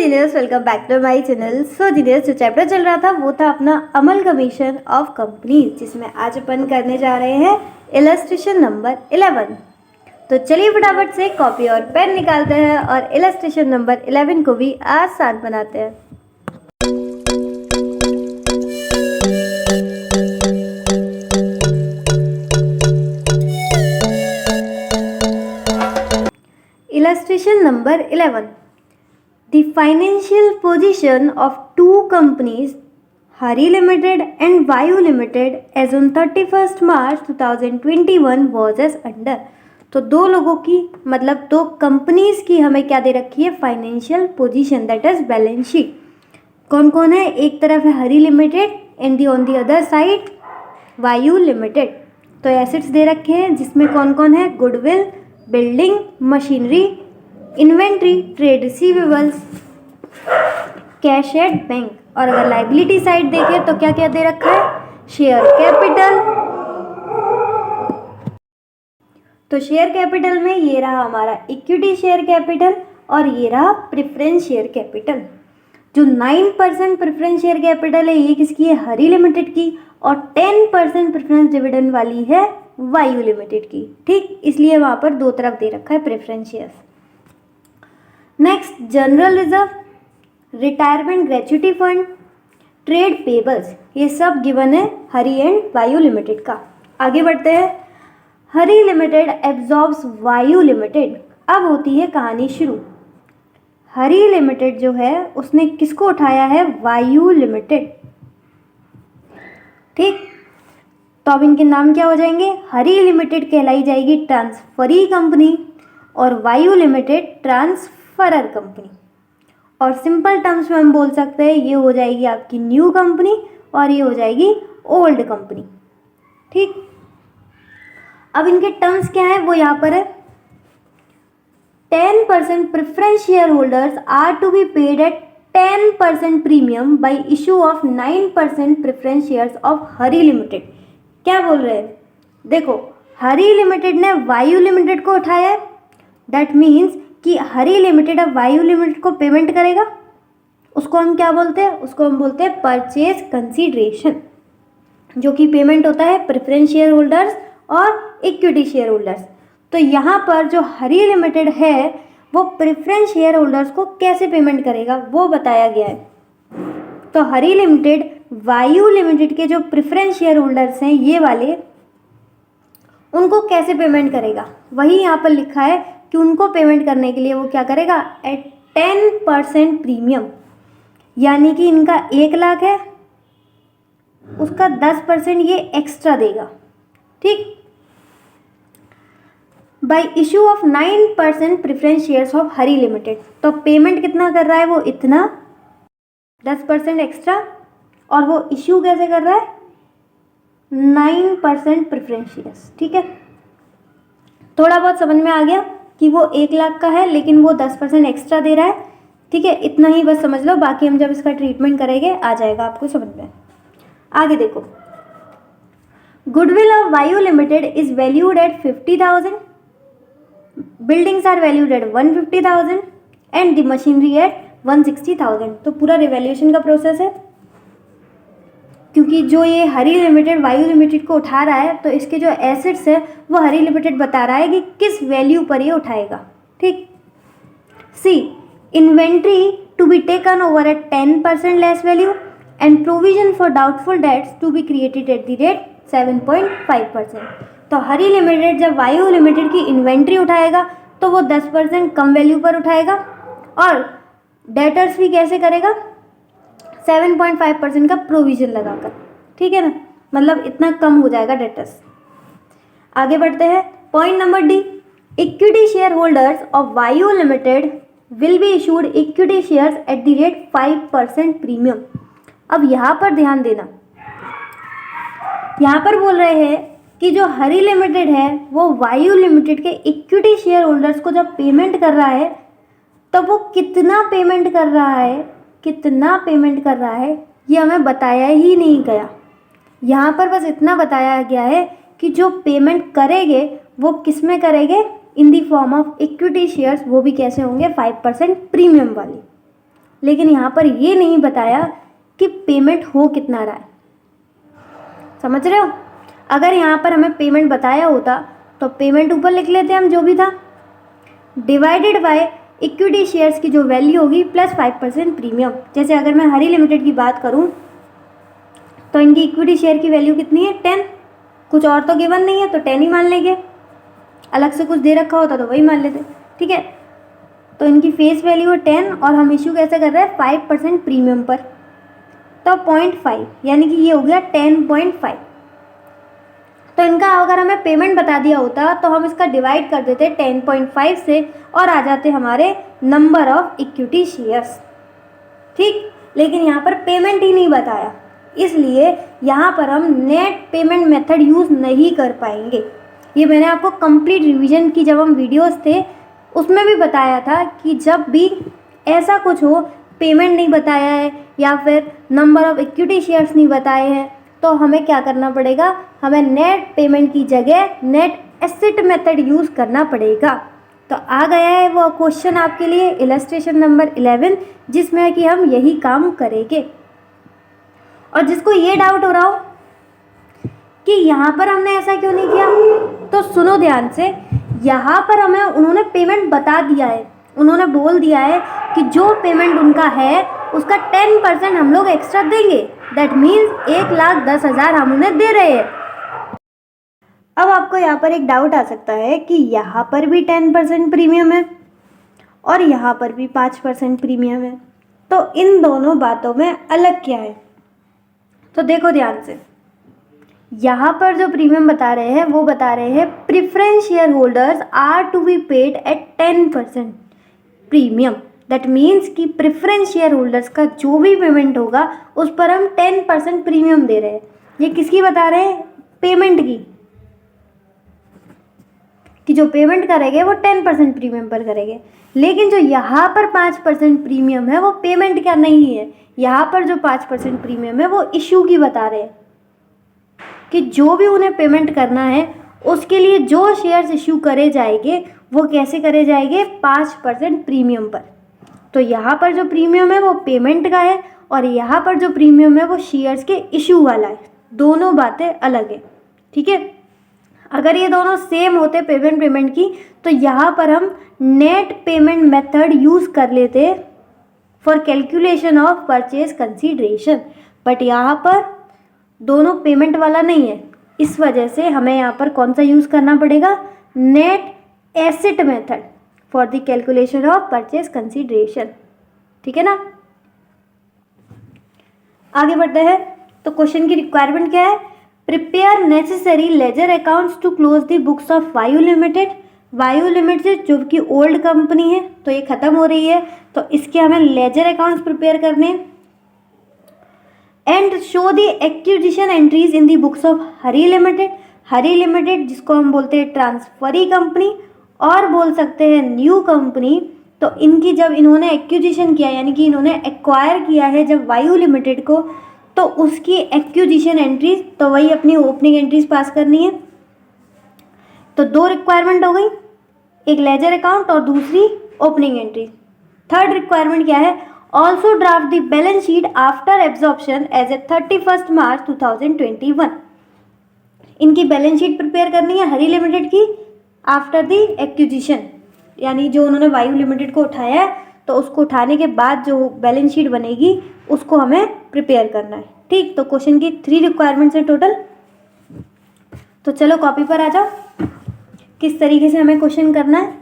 जीनियर्स, welcome back to my channel. So geniuses, जो chapter चल रहा था वो था अपना अमलगमेशन ऑफ कंपनीज, जिसमें आज अपन करने जा रहे हैं इलस्ट्रेशन नंबर 11। तो चलिए फटाफट से कॉपी और पेन निकालते हैं और इलस्ट्रेशन नंबर 11 को भी आसान बनाते हैं। Illustration number 11. The financial position of two companies, Hari Limited and Vayu Limited, as on 31st March 2021 was as under. तो दो लोगों की मतलब दो कंपनीज की हमें क्या दे रखी है, financial position, that is balance sheet. कौन कौन है, एक तरफ है Hari limited and on the other side Vayu limited. तो एसेट्स दे रखे हैं जिसमें कौन कौन है, goodwill, building, machinery, inventory, trade receivables, cash at bank. और अगर लाइबिलिटी साइड देखें तो क्या क्या दे रखा है, शेयर कैपिटल। तो शेयर कैपिटल में ये रहा हमारा इक्विटी शेयर कैपिटल और ये रहा प्रेफरेंस शेयर कैपिटल। जो 9% प्रेफरेंस शेयर कैपिटल है ये किसकी है, हरी लिमिटेड की, और 10% प्रेफरेंस डिविडेंड वाली है वायु लिमिटेड की। ठीक, इसलिए वहां पर दो तरफ दे रखा है preference shares. Next, general reserve, retirement gratuity fund, trade payables, ये सब गिवन है हरी एंड वायु लिमिटेड का। आगे बढ़ते हैं। हरी लिमिटेड एब्जॉर्ब्स वायु लिमिटेड। अब होती है कहानी शुरू। हरी लिमिटेड जो है उसने किसको उठाया है, वायु लिमिटेड। ठीक, तो अब इनके नाम क्या हो जाएंगे, हरी लिमिटेड कहलाई जाएगी ट्रांसफरी कंपनी और वायु लिमिटेड ट्रांसफरर कंपनी। और सिंपल टर्म्स में हम बोल सकते हैं ये हो जाएगी आपकी न्यू कंपनी और ये हो जाएगी ओल्ड कंपनी। ठीक, अब इनके टर्म्स क्या है वो यहाँ पर है। 10% preference share holders are to be paid at 10% premium by issue of 9% preference shares of Hari limited. क्या बोल रहे हैं, देखो हरी लिमिटेड ने वायु लिमिटेड को उठाया है, दैट मीन्स कि हरी लिमिटेड अब वायु लिमिटेड को पेमेंट करेगा। उसको हम क्या बोलते हैं, उसको हम बोलते हैं परचेज कंसीडरेशन, जो कि पेमेंट होता है प्रेफरेंस शेयर होल्डर्स और इक्विटी शेयर होल्डर्स। तो यहाँ पर जो हरी लिमिटेड है वो प्रेफरेंस शेयर होल्डर्स को कैसे पेमेंट करेगा वो बताया गया है। तो हरी लिमिटेड वायु लिमिटेड के जो प्रेफरेंस शेयर होल्डर्स हैं ये वाले, उनको कैसे पेमेंट करेगा, वही यहाँ पर लिखा है कि उनको पेमेंट करने के लिए वो क्या करेगा, एट 10% प्रीमियम, यानी कि इनका 1 लाख है उसका 10% ये एक्स्ट्रा देगा। ठीक, by issue of 9% preference shares of Hari limited. तो पेमेंट कितना कर रहा है वो, इतना 10% एक्स्ट्रा, और वो इशू कैसे कर रहा है, 9% प्रेफरेंस शेयर्स। ठीक है, थोड़ा बहुत समझ में आ गया कि वो 1 लाख का है लेकिन वो 10% एक्स्ट्रा दे रहा है। ठीक है, इतना ही बस समझ लो, बाकी हम जब इसका ट्रीटमेंट करेंगे आ जाएगा आपको समझ में। आगे देखो, goodwill of Vayu limited is valued at 50,000, buildings are valued at 150,000 and the machinery at 160,000। तो पूरा रिवैल्यूएशन का प्रोसेस है, क्योंकि जो ये हरी लिमिटेड वायु लिमिटेड को उठा रहा है तो इसके जो एसेट्स है वो हरी लिमिटेड बता रहा है कि किस वैल्यू पर ये उठाएगा। ठीक, C inventory to be taken over at 10% less value and provision for doubtful debts to be created at the rate 7.5%। तो हरी लिमिटेड जब वायु लिमिटेड की इन्वेंट्री उठाएगा तो वो 10% कम वैल्यू पर उठाएगा, और डेटर्स भी कैसे करेगा, 7.5% का प्रोविजन लगाकर। ठीक है ना, मतलब इतना कम हो जाएगा डेटर्स। आगे बढ़ते हैं। Point number D, equity shareholders of Vayu limited will be issued equity shares at the rate 5% premium. अब यहाँ पर ध्यान देना, यहाँ पर बोल रहे हैं कि जो हरी लिमिटेड है वो वायु लिमिटेड के इक्विटी शेयर होल्डर्स को जब पेमेंट कर रहा है तो वो कितना पेमेंट कर रहा है, कितना पेमेंट कर रहा है ये हमें बताया ही नहीं गया। यहाँ पर बस इतना बताया गया है कि जो पेमेंट करेंगे वो किस में करेंगे, in the form of equity shares, वो भी कैसे होंगे, 5% प्रीमियम वाली। लेकिन यहाँ पर ये नहीं बताया कि पेमेंट हो कितना रहा है। समझ रहे हो? अगर यहाँ पर हमें पेमेंट बताया होता तो पेमेंट ऊपर लिख लेते हम जो भी था, डिवाइडेड बाय इक्विटी शेयर्स की जो वैल्यू होगी प्लस 5% प्रीमियम। जैसे अगर मैं हरी लिमिटेड की बात करूँ तो इनकी इक्विटी शेयर की वैल्यू कितनी है 10, कुछ और तो गिवन नहीं है तो 10 ही मान लेंगे, अलग से कुछ दे रखा होता तो वही मान लेते। ठीक है, तो इनकी फेस वैल्यू है 10 और हम इशू कैसे कर रहे हैं 5% प्रीमियम पर, तो 0.5 यानी कि ये हो गया 10.5। तो इनका अगर हमें पेमेंट बता दिया होता तो हम इसका डिवाइड कर देते 10.5 से और आ जाते हमारे नंबर ऑफ इक्विटी शेयर्स। ठीक, लेकिन यहाँ पर पेमेंट ही नहीं बताया, इसलिए यहाँ पर हम नेट पेमेंट मेथड यूज़ नहीं कर पाएंगे। ये मैंने आपको कंप्लीट रिवीजन की जब हम वीडियोस थे उसमें भी बताया था कि जब भी ऐसा कुछ हो, पेमेंट नहीं बताया है या फिर नंबर ऑफ इक्विटी शेयर्स नहीं बताए हैं, तो हमें क्या करना पड़ेगा, हमें नेट पेमेंट की जगह नेट एसेट मेथड यूज़ करना पड़ेगा। तो आ गया है वो क्वेश्चन आपके लिए इलस्ट्रेशन नंबर 11, जिसमें कि हम यही काम करेंगे। और जिसको ये डाउट हो रहा हो कि यहाँ पर हमने ऐसा क्यों नहीं किया, तो सुनो ध्यान से, यहाँ पर हमें उन्होंने पेमेंट बता दिया है, उन्होंने बोल दिया है कि जो पेमेंट उनका है उसका 10% हम लोग एक्स्ट्रा देंगे। दैट मीन्स 1,10,000 हम उन्हें दे रहे हैं। अब आपको यहाँ पर एक डाउट आ सकता है कि यहाँ पर भी 10% प्रीमियम है और यहाँ पर भी 5% प्रीमियम है, तो इन दोनों बातों में अलग क्या है। तो देखो ध्यान से, यहाँ पर जो प्रीमियम बता रहे हैं वो बता रहे हैं preference share holders are to be paid at 10% premium. That means कि प्रिफरेंस शेयर होल्डर्स का जो भी पेमेंट होगा उस पर हम 10% प्रीमियम दे रहे हैं। ये किसकी बता रहे हैं, पेमेंट की, कि जो पेमेंट करेंगे वो 10% प्रीमियम पर करेंगे। लेकिन जो यहाँ पर 5% प्रीमियम है वो पेमेंट का नहीं है, यहाँ पर जो 5% प्रीमियम है वो इशू की बता रहे हैं कि जो भी उन्हें पेमेंट करना है उसके लिए जो शेयर्स इशू करे जाएंगे वो कैसे करे जाएंगे, 5% प्रीमियम पर। तो यहाँ पर जो प्रीमियम है वो पेमेंट का है और यहाँ पर जो प्रीमियम है वो शेयर्स के इशू वाला है, दोनों बातें अलग है। ठीक है, अगर ये दोनों सेम होते पेमेंट की तो यहाँ पर हम नेट पेमेंट मेथड यूज़ कर लेते for calculation of purchase consideration, but यहाँ पर दोनों पेमेंट वाला नहीं है, इस वजह से हमें यहाँ पर कौन सा यूज़ करना पड़ेगा, net asset method for the calculation of purchase consideration. ठीक है ना, आगे बढ़ते हैं। तो क्वेश्चन की रिक्वायरमेंट क्या है, prepare necessary ledger accounts to close the books of Vayu limited. Vayu limited जो कि ओल्ड कंपनी है तो ये ख़त्म हो रही है, तो इसके हमें लेजर अकाउंट्स प्रिपेयर करने हैं। And show the acquisition entries in the books of Hari limited. Hari limited जिसको हम बोलते हैं ट्रांसफरी कंपनी और बोल सकते हैं न्यू कंपनी, तो इनकी जब इन्होंने एक्विजिशन किया यानी कि इन्होंने एक्वायर किया है जब वायु लिमिटेड को, तो उसकी एक्विजिशन एंट्रीज, तो वही अपनी ओपनिंग एंट्रीज पास करनी है। तो दो रिक्वायरमेंट हो गई, एक लेजर अकाउंट और दूसरी ओपनिंग एंट्री। थर्ड रिक्वायरमेंट क्या है, also draft the balance sheet after absorption as a 31 March 2021। इनकी बैलेंस शीट प्रिपेयर करनी है हरी लिमिटेड की आफ्टर द एक्विजिशन, यानी जो उन्होंने वायु लिमिटेड को उठाया है तो उसको उठाने के बाद जो बैलेंस शीट बनेगी उसको हमें प्रिपेयर करना है। ठीक, तो क्वेश्चन की 3 रिक्वायरमेंट्स है टोटल। तो चलो कॉपी पर आ जाओ, किस तरीके से हमें क्वेश्चन करना है।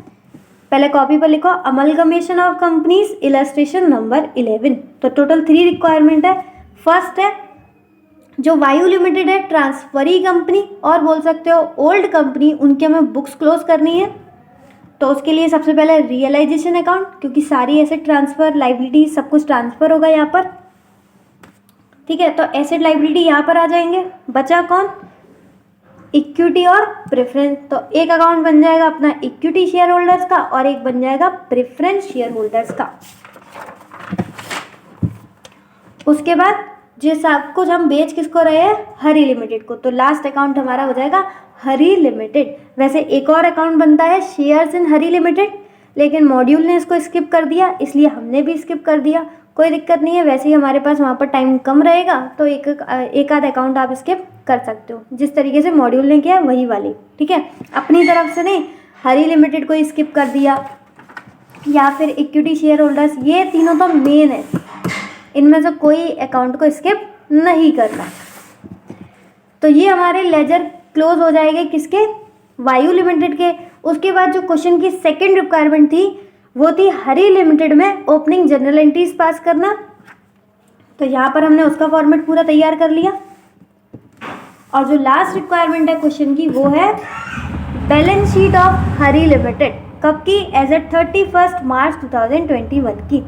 पहले कॉपी पर लिखो amalgamation of companies illustration number 11। तो टोटल 3 रिक्वायरमेंट है। फर्स्ट है जो वायु लिमिटेड है ट्रांसफरी कंपनी और बोल सकते हो ओल्ड कंपनी, उनके हमें बुक्स क्लोज करनी है। तो उसके लिए सबसे पहले रियलाइजेशन अकाउंट, क्योंकि सारी एसेट ट्रांसफर लाइबिलिटी सब कुछ ट्रांसफर होगा यहाँ पर। ठीक है, तो एसेट लाइबिलिटी यहाँ पर आ जाएंगे। बचा कौन, इक्विटी और प्रेफरेंस। तो एक अकाउंट बन जाएगा अपना इक्विटी शेयर होल्डर्स का और एक बन जाएगा प्रेफरेंस शेयर होल्डर्स का। उसके बाद जो सब कुछ हम बेच किसको रहे हैं, हरी लिमिटेड को, तो लास्ट अकाउंट हमारा हो जाएगा हरी लिमिटेड। वैसे एक और अकाउंट बनता है शेयर्स इन हरी लिमिटेड, लेकिन मॉड्यूल ने इसको स्किप कर दिया इसलिए हमने भी स्किप कर दिया। कोई दिक्कत नहीं है, वैसे ही हमारे पास वहाँ पर टाइम कम रहेगा तो एक आध अकाउंट आप स्किप कर सकते हो, जिस तरीके से मॉड्यूल ने किया वही वाली, ठीक है। अपनी तरफ से नहीं, हरी लिमिटेड को स्किप कर दिया या फिर इक्विटी शेयर होल्डर्स, ये तीनों तो मेन है, इनमें से कोई अकाउंट को स्किप नहीं करना। तो ये हमारे लेजर क्लोज हो जाएंगे किसके, वायु लिमिटेड के। उसके बाद जो क्वेश्चन की सेकंड रिक्वायरमेंट थी वो थी हरी लिमिटेड में ओपनिंग जनरल एंट्रीज पास करना। तो यहाँ पर हमने उसका फॉर्मेट पूरा तैयार कर लिया। और जो लास्ट रिक्वायरमेंट है क्वेश्चन की वो है balance sheet of Hari limited, कब की, एज एट 31 मार्च 2021 की।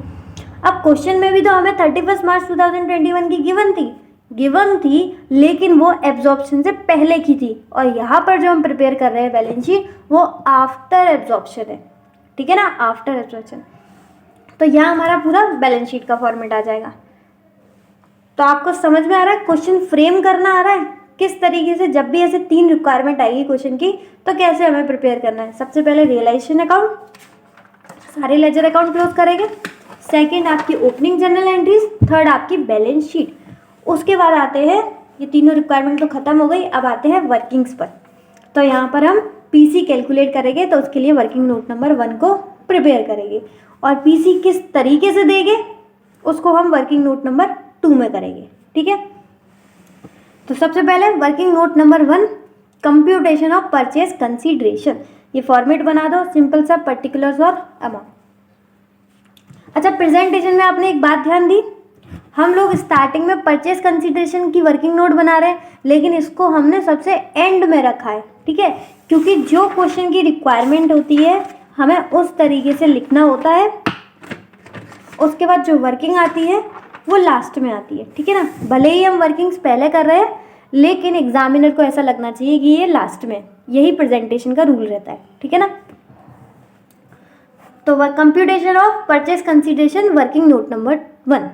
अब क्वेश्चन में भी तो हमें 31 मार्च 2021 की गिवन थी, लेकिन वो एब्जॉर्प्शन से पहले की थी, और यहाँ पर जो हम प्रिपेयर कर रहे हैं बैलेंस शीट वो आफ्टर एब्जॉर्प्शन है, ठीक है ना, आफ्टर एब्जॉर्प्शन। तो यहाँ हमारा पूरा बैलेंस शीट का फॉर्मेट आ जाएगा। तो आपको समझ में आ रहा है, क्वेश्चन फ्रेम करना आ रहा है किस तरीके से, जब भी ऐसे 3 रिक्वायरमेंट आएगी क्वेश्चन की तो कैसे हमें प्रिपेयर करना है। सबसे पहले रियलाइजेशन अकाउंट, सारे लेजर अकाउंट क्लोज करेंगे, सेकंड आपकी ओपनिंग जनरल एंट्रीज, थर्ड आपकी बैलेंस शीट। उसके बाद आते हैं, ये तीनों रिक्वायरमेंट तो खत्म हो गई, अब आते हैं वर्किंग्स पर। तो यहाँ पर हम पीसी कैलकुलेट करेंगे, तो उसके लिए वर्किंग नोट नंबर 1 को प्रिपेयर करेंगे, और पीसी किस तरीके से देंगे उसको हम वर्किंग नोट नंबर 2 में करेंगे, ठीक है। तो सबसे पहले working note number 1, computation of purchase consideration. ये फॉर्मेट बना दो, सिंपल सा, पर्टिकुलर्स और अमाउंट। अच्छा, प्रेजेंटेशन में आपने एक बात ध्यान दी, हम लोग स्टार्टिंग में परचेज कंसीडरेशन की वर्किंग नोट बना रहे हैं, लेकिन इसको हमने सबसे एंड में रखा है, ठीक है, क्योंकि जो क्वेश्चन की रिक्वायरमेंट होती है हमें उस तरीके से लिखना होता है। उसके बाद जो वर्किंग आती है वो लास्ट में आती है, ठीक है ना। भले ही हम वर्किंग्स पहले कर रहे हैं, लेकिन एग्जामिनर को ऐसा लगना चाहिए कि ये लास्ट में, यही प्रेजेंटेशन का रूल रहता है, ठीक है ना। तो computation of purchase consideration working note number 1,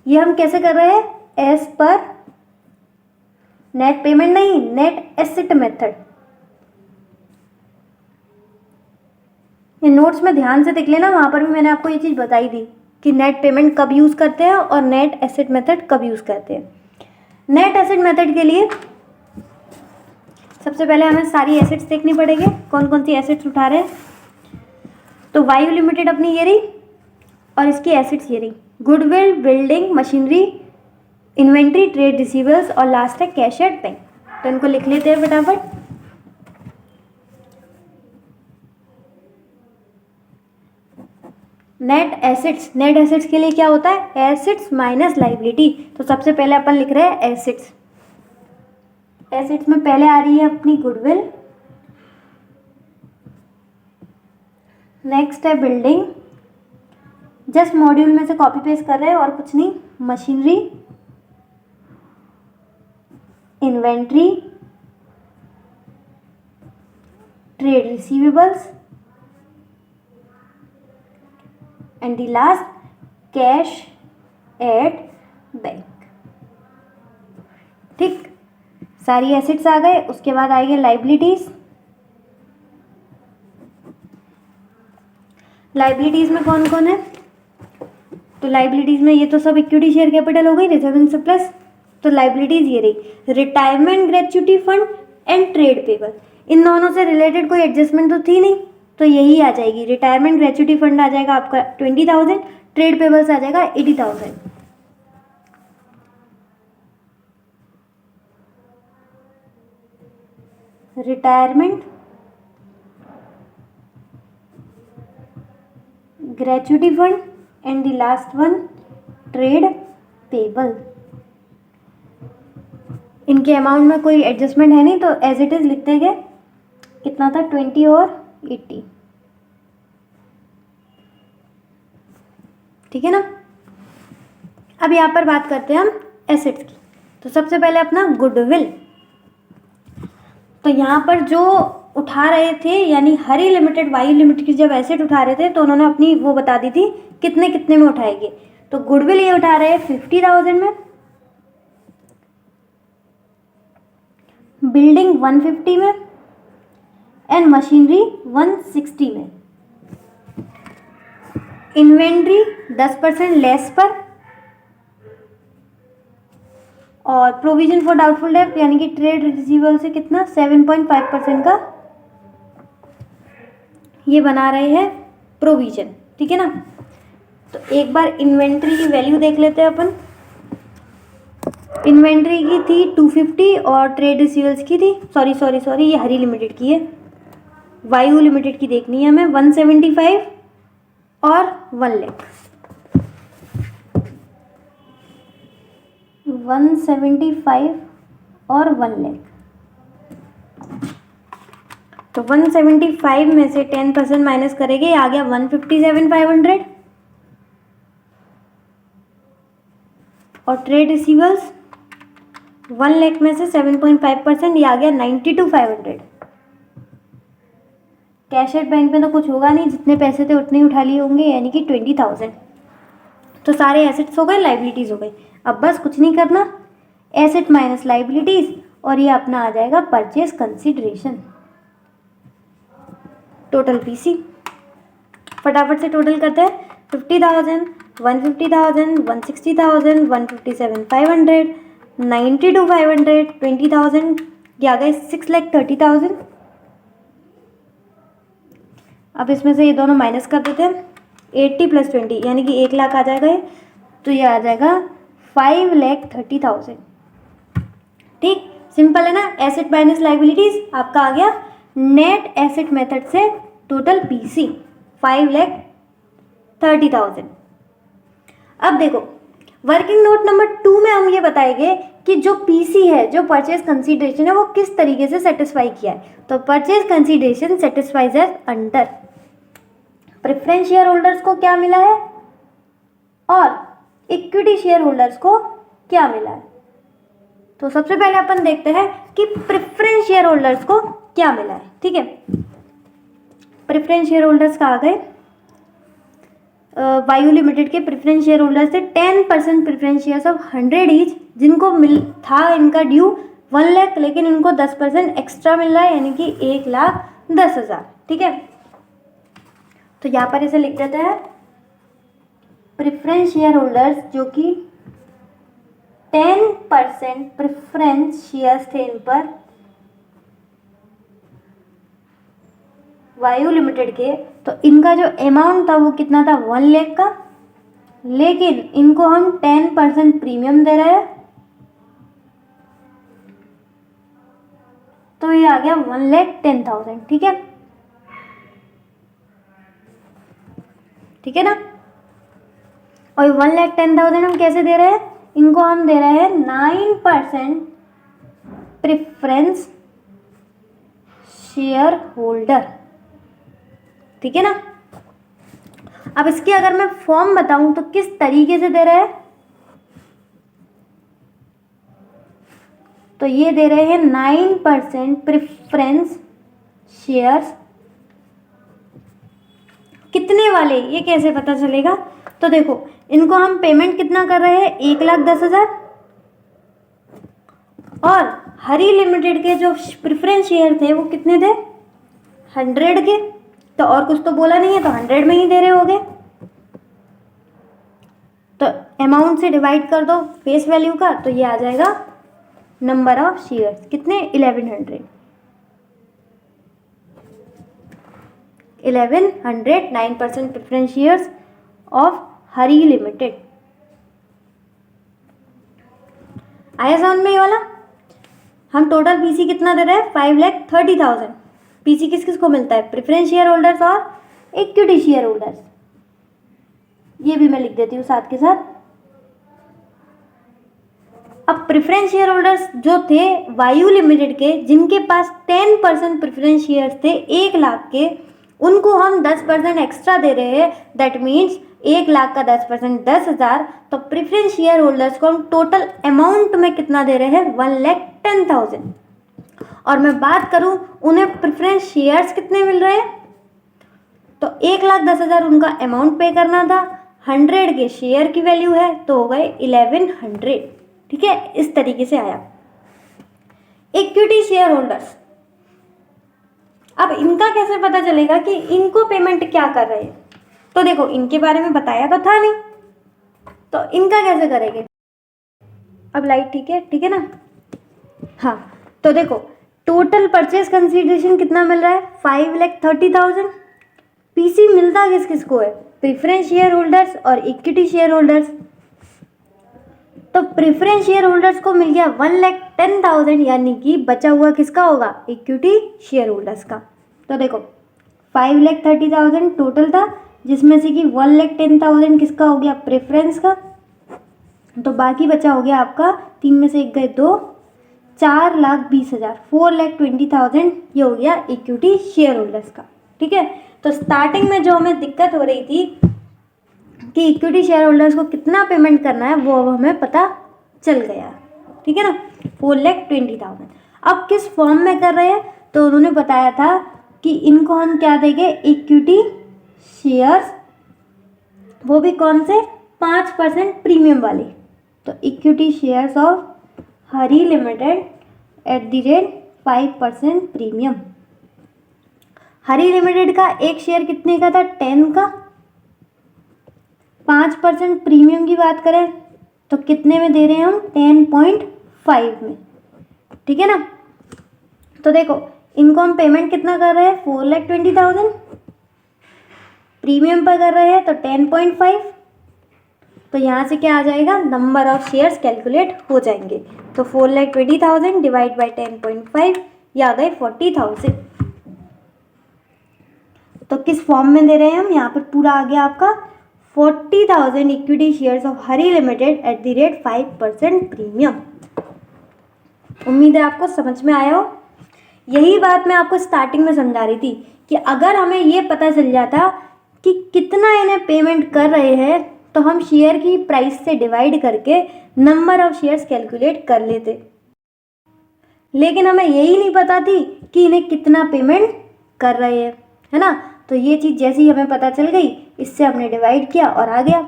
ये हम कैसे कर रहे हैं, एज पर नेट पेमेंट नहीं, नेट एसेट मेथड। ये नोट्स में ध्यान से देख लेना, वहां पर भी मैंने आपको ये चीज बताई थी कि नेट पेमेंट कब यूज करते हैं और नेट एसेट मेथड कब यूज करते हैं। नेट एसेट मेथड के लिए सबसे पहले हमें सारी एसेट्स देखनी पड़ेगी, कौन कौन सी एसेट्स उठा रहे हैं। तो वायु लिमिटेड अपनी ये रही, और इसकी एसेट्स ये रही, goodwill, building, machinery, inventory, trade receivers, और लास्ट है कैश एट बैंक। तो इनको लिख लेते हैं फटाफट। नेट एसेट्स के लिए क्या होता है, एसेट्स माइनस लाइबिलिटी। तो सबसे पहले अपन लिख रहे हैं एसेट्स में पहले आ रही है अपनी गुडविल, नेक्स्ट है बिल्डिंग, जस्ट मॉड्यूल में से कॉपी पेस्ट कर रहे हैं और कुछ नहीं, machinery, inventory, trade receivables, and the last cash at bank. ठीक, सारी एसेट्स आ गए। उसके बाद आएंगे लाइबिलिटीज। लाइबिलिटीज में कौन कौन है, तो लाइबिलिटीज में ये तो सब इक्विटी शेयर कैपिटल हो गई, रिजर्व एंड सरप्लस। तो लाइबिलिटीज ये रही, retirement gratuity fund and trade payable. इन दोनों से रिलेटेड कोई एडजस्टमेंट तो थी नहीं, तो यही आ जाएगी। रिटायरमेंट ग्रेच्युटी फंड आ जाएगा आपका 20,000, ट्रेड पेबल्स आ जाएगा 80,000। Retirement gratuity fund and the last one trade payable. इनके अमाउंट में कोई एडजस्टमेंट है नहीं, तो एज इट इज लिखते गए। कितना था, 20 और 80, ठीक है ना। अब यहाँ पर बात करते हैं हम एसेट्स की। तो सबसे पहले अपना गुडविल। तो यहाँ पर जो उठा रहे थे, यानी हरी लिमिटेड, वायु लिमिटेड की जब एसेट उठा रहे थे तो उन्होंने अपनी वो बता दी थी कितने कितने में उठाएंगे। तो गुडविल ये उठा रहे हैं 50,000 में, बिल्डिंग 150 में, एंड मशीनरी 160 में। इन्वेंट्री 10% लेस पर, और प्रोविजन फॉर डाउटफुल डेट यानी कि ट्रेड रिसीवेबल से कितना 7.5% का ये बना रहे हैं प्रोविजन, ठीक है ना। तो एक बार इन्वेंट्री की वैल्यू देख लेते हैं अपन। इन्वेंट्री की थी 250 और ट्रेड रिसीवेबल्स की थी सॉरी ये हरी लिमिटेड की है, वायु लिमिटेड की देखनी है हमें, 175 और 1 लाख, 175 और 1 लाख। तो 175 में से 10% माइनस करेंगे, आ गया 157,500, और ट्रेड रिसीवेबल्स 1 लाख में से 7.5%, ये आ गया 92,500। कैश एट बैंक में तो कुछ होगा नहीं, जितने पैसे थे उतने ही उठा लिए होंगे, यानी कि 20,000। तो सारे एसेट्स हो गए, लाइबिलिटीज हो गई। अब बस कुछ नहीं करना, एसेट माइनस लाइबिलिटीज, और ये अपना आ जाएगा परचेज कंसीडरेशन, टोटल पीसी। फटाफट से टोटल करते हैं, 50,000, 150,000, 160,000, 157,500, 92,500, 20,000, ये आ गए 6,30,000। अब इसमें से ये दोनों माइनस कर देते हैं, 80 + 20 यानी कि 1 लाख आ जाएगा ये, तो ये आ जाएगा 5,30,000। ठीक, सिंपल है ना। एसेट माइनस लाइबिलिटीज आपका आ गया नेट एसेट मेथड से टोटल पीसी 5,30,000। अब देखो वर्किंग नोट नंबर 2 में हम ये बताएंगे कि जो पीसी है, जो परचेज कंसीडरेशन है, वो किस तरीके से सेटिस्फाई किया है। तो purchase consideration satisfies as under, preference share holders को क्या मिला है और इक्विटी शेयर होल्डर्स को क्या मिला है। तो सबसे पहले अपन देखते हैं कि प्रेफरेंस शेयर होल्डर्स को क्या मिला है। ठीक है, प्रेफरेंस शेयर होल्डर्स का आ गए वायु लिमिटेड के प्रेफरेंस शेयर होल्डर्स थे 10% प्रेफरेंस शेयर्स ऑफ 100 ईच, जिनको मिल था इनका ड्यू 1 लाख, लेकिन इनको 10% एक्स्ट्रा मिल रहा है, यानी कि 1,10,000। ठीक है, तो यहाँ पर इसे लिख देते हैं प्रेफरेंस शेयर होल्डर्स जो कि 10% प्रेफरेंस शेयर्स थे इन पर वायु लिमिटेड के, तो इनका जो अमाउंट था वो कितना था 1 लाख का, लेकिन इनको हम 10% प्रीमियम दे रहे हैं, तो ये आ गया 1,10,000। ठीक है, ठीक है ना। और 1,10,000 हम कैसे दे रहे हैं, इनको हम दे रहे हैं 9% प्रेफरेंस शेयर होल्डर। ठीक है ना। अब इसकी अगर मैं फॉर्म बताऊं तो किस तरीके से दे रहे हैं, तो ये दे रहे हैं 9% प्रेफरेंस शेयर्स, कितने वाले, ये कैसे पता चलेगा। तो देखो इनको हम पेमेंट कितना कर रहे हैं 1,10,000, और हरी लिमिटेड के जो प्रेफरेंस शेयर थे वो कितने थे 100 के, तो और कुछ तो बोला नहीं है, तो 100 में ही दे रहे होगे। तो अमाउंट से डिवाइड कर दो फेस वैल्यू का, तो ये आ जाएगा नंबर ऑफ शेयर्स, कितने 1100, 9% preference shares of Hari limited. आया समझ में ये वाला। हम टोटल पीसी कितना दे रहे हैं 5,30,000। पीसी किस किस को मिलता है, प्रेफरेंस शेयर होल्डर्स और इक्विटी शेयर होल्डर्स। ये भी मैं लिख देती हूँ साथ के साथ। अब प्रेफरेंस शेयर होल्डर्स जो थे वायु लिमिटेड के, जिनके पास 10% प्रेफरेंस शेयर्स थे 1 लाख के, उनको हम 10% एक्स्ट्रा दे रहे हैं। दैट मीन्स 1 लाख का 10% 10,000। तो प्रेफरेंस शेयर होल्डर्स को हम टोटल अमाउंट में कितना दे रहे हैं 1,10,000। और मैं बात करूं उन्हें प्रेफरेंस शेयर्स कितने मिल रहे हैं, तो 1,10,000 उनका अमाउंट पे करना था, 100 के शेयर की वैल्यू है, तो हो गए 1,100। ठीक है, इस तरीके से आया। इक्विटी शेयर होल्डर्स, अब इनका कैसे पता चलेगा कि इनको पेमेंट क्या कर रहे हैं। तो देखो इनके बारे में बताया तो था नहीं, तो इनका कैसे करेंगे। अब लाइट ठीक है ना। हाँ, तो देखो टोटल परचेज कंसीडरेशन कितना मिल रहा है, 5,30,000। पीसी मिलता किस किस को है, प्रेफरेंस शेयर होल्डर्स और इक्विटी शेयर होल्डर्स। तो प्रेफरेंस शेयर होल्डर्स को मिल गया 1,10,000, यानी कि बचा हुआ किसका होगा, इक्विटी शेयर होल्डर्स का। तो देखो 5,30,000 टोटल था, जिसमें से कि 1,10,000 किसका हो गया, प्रेफरेंस का। तो बाकी बचा हो गया आपका, 3 में से 1 गए 2, 4,20,000, 4,20,000 ये हो गया इक्विटी शेयर होल्डर्स का। ठीक है, तो स्टार्टिंग में जो हमें दिक्कत हो रही थी कि इक्विटी शेयर होल्डर्स को कितना पेमेंट करना है, वो अब हमें पता चल गया। ठीक है ना, 4,20,000। अब किस फॉर्म में कर रहे हैं, तो उन्होंने बताया था कि इनको हम क्या देंगे, इक्विटी शेयर्स, वो भी कौन से, 5% प्रीमियम वाले। तो equity shares of Hari limited eight the rate 5% premium. Hari limited का एक शेयर कितने का था, 10 का। 5% प्रीमियम की बात करें तो कितने में दे रहे हैं हम, 10.5 में। ठीक है ना, तो देखो इनको हम पेमेंट कितना कर रहे हैं, 4,20,000। प्रीमियम पर कर रहे हैं तो 10.5। तो यहाँ से क्या आ जाएगा, नंबर ऑफ शेयर्स कैलकुलेट हो जाएंगे। तो 4,20,000 डिवाइड बाई 10.5, ये आ गए 40,000। तो किस फॉर्म में दे रहे हैं हम, यहाँ पर पूरा आ गया आपका 40,000 equity shares of Hari limited eight the rate 5% premium. उम्मीद है आपको समझ में आया हो। यही बात मैं आपको स्टार्टिंग में समझा रही थी कि अगर हमें ये पता चल जाता कि कितना इन्हें पेमेंट कर रहे हैं, तो हम शेयर की प्राइस से डिवाइड करके नंबर ऑफ शेयर्स कैलकुलेट कर लेते। लेकिन हमें यही नहीं पता थी कि इन्हें कितना पेमेंट कर रहे हैं, है ना। तो ये चीज़ जैसे ही हमें पता चल गई, इससे हमने डिवाइड किया और आ गया।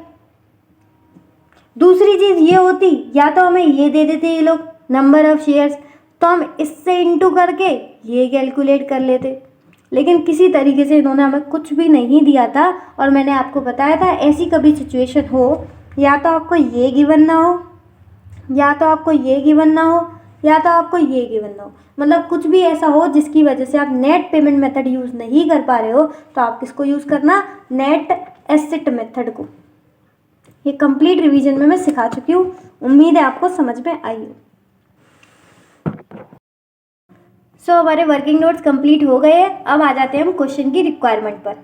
दूसरी चीज़ ये होती, या तो हमें ये दे देते ये लोग नंबर ऑफ शेयर्स, तो हम इससे इंटू करके ये कैलकुलेट कर लेते। लेकिन किसी तरीके से इन्होंने हमें कुछ भी नहीं दिया था, और मैंने आपको बताया था ऐसी कभी सिचुएशन हो, या तो आपको ये गिवन ना हो, या तो आपको ये गिवन ना हो, या तो आपको ये गिवन ना हो, मतलब कुछ भी ऐसा हो जिसकी वजह से आप नेट पेमेंट मेथड यूज़ नहीं कर पा रहे हो, तो आप किसको यूज़ करना, नेट एसेट मेथड को। ये कंप्लीट रिवीजन में मैं सिखा चुकी हूँ, उम्मीद है आपको समझ में आई हो। हमारे वर्किंग नोट्स कंप्लीट हो गए हैं। अब आ जाते हैं हम क्वेश्चन की रिक्वायरमेंट पर।